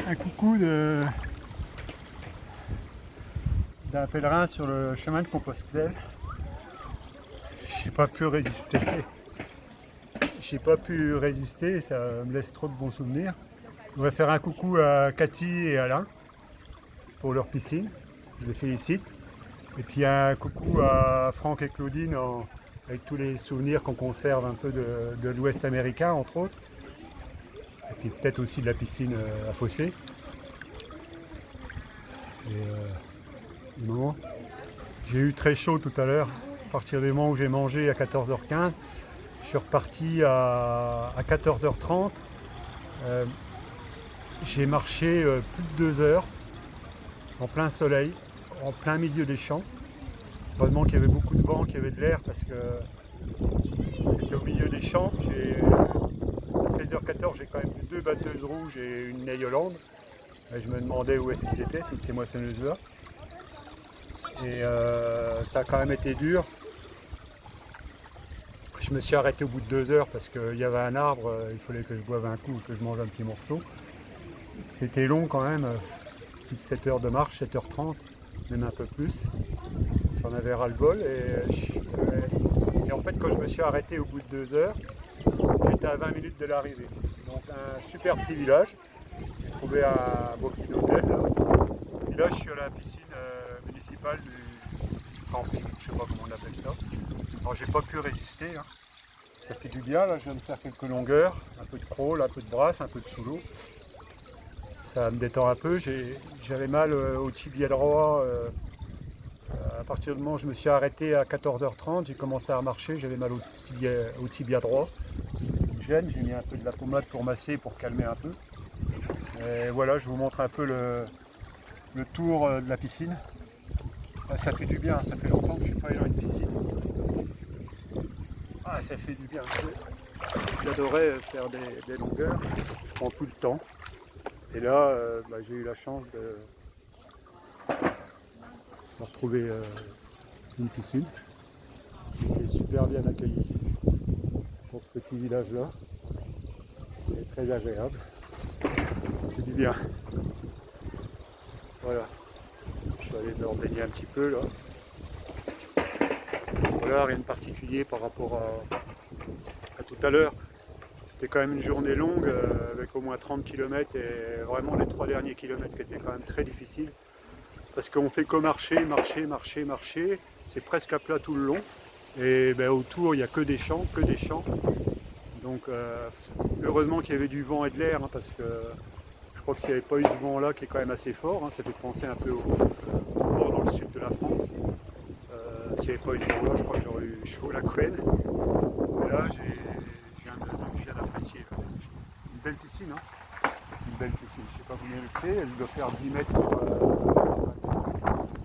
Un coucou d'un pèlerin sur le chemin de Compostelle. J'ai pas pu résister. Ça me laisse trop de bons souvenirs. Je voudrais faire un coucou à Cathy et Alain pour leur piscine. Je les félicite. Et puis un coucou à Franck et Claudine avec tous les souvenirs qu'on conserve un peu de l'Ouest américain, entre autres. Et puis peut-être aussi de la piscine à Fossé. J'ai eu très chaud tout à l'heure. À partir du moment où j'ai mangé à 14h15, je suis reparti à 14h30. J'ai marché plus de 2 heures en plein soleil, en plein milieu des champs. Heureusement qu'il y avait beaucoup de vent, qu'il y avait de l'air parce que c'était au milieu des champs. À 16h14, j'ai quand même vu 2 batteuses rouges et une Neil Holland. Et je me demandais où est-ce qu'ils étaient, toutes ces moissonneuses-là. Et ça a quand même été dur. Je me suis arrêté au bout de 2 heures parce qu'il y avait un arbre, il fallait que je boive un coup, que je mange un petit morceau. C'était long quand même, plus de 7 heures de marche, 7h30, même un peu plus. J'en avais ras-le-bol et en fait quand je me suis arrêté au bout de 2 heures, j'étais à 20 minutes de l'arrivée. Donc un super petit village. J'ai trouvé un beau petit hôtel là. Et là je suis à la piscine municipale du camping, je sais pas comment on appelle ça. Alors j'ai pas pu résister, hein. Ça fait du bien, là je viens de faire quelques longueurs, un peu de crawl, un peu de brasse, un peu de sous l'eau. Ça me détend un peu, j'avais mal au tibia droit. À partir du moment où je me suis arrêté à 14h30, j'ai commencé à marcher, j'avais mal au tibia droit. J'ai mis un peu de la pommade pour masser, pour calmer un peu. Et voilà, je vous montre un peu le tour de la piscine. Ça fait du bien, ça fait longtemps que je ne suis pas allé dans une piscine. Ah, ça fait du bien. J'adorais faire des longueurs, je prends tout le temps. Et là, j'ai eu la chance de retrouver une piscine. J'étais super bien accueilli pour ce petit village-là. C'est très agréable. Ça fait du bien. Voilà. Je vais aller me baigner un petit peu là. Voilà, rien de particulier par rapport à tout à l'heure. C'était quand même une journée longue avec au moins 30 km et vraiment les 3 derniers kilomètres qui étaient quand même très difficiles. Parce qu'on fait que marcher. C'est presque à plat tout le long. Et autour, il n'y a que des champs. Donc heureusement qu'il y avait du vent et de l'air, hein, parce que je crois que s'il n'y avait pas eu ce vent-là, qui est quand même assez fort, hein, ça fait penser un peu au bord dans le sud de la France. S'il n'y avait pas eu ce vent-là, je crois que j'aurais eu chaud la couenne. Et là, je viens d'apprécier. Une belle piscine, hein. Une belle piscine. Je ne sais pas combien elle fait, elle doit faire 10 mètres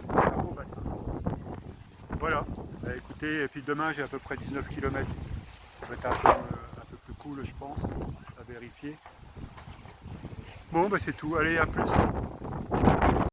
un beau bassin. Voilà. Écoutez, et puis demain j'ai à peu près 19 km. Ça va être un peu plus cool, je pense, à vérifier. Bon, c'est tout. Allez, à plus.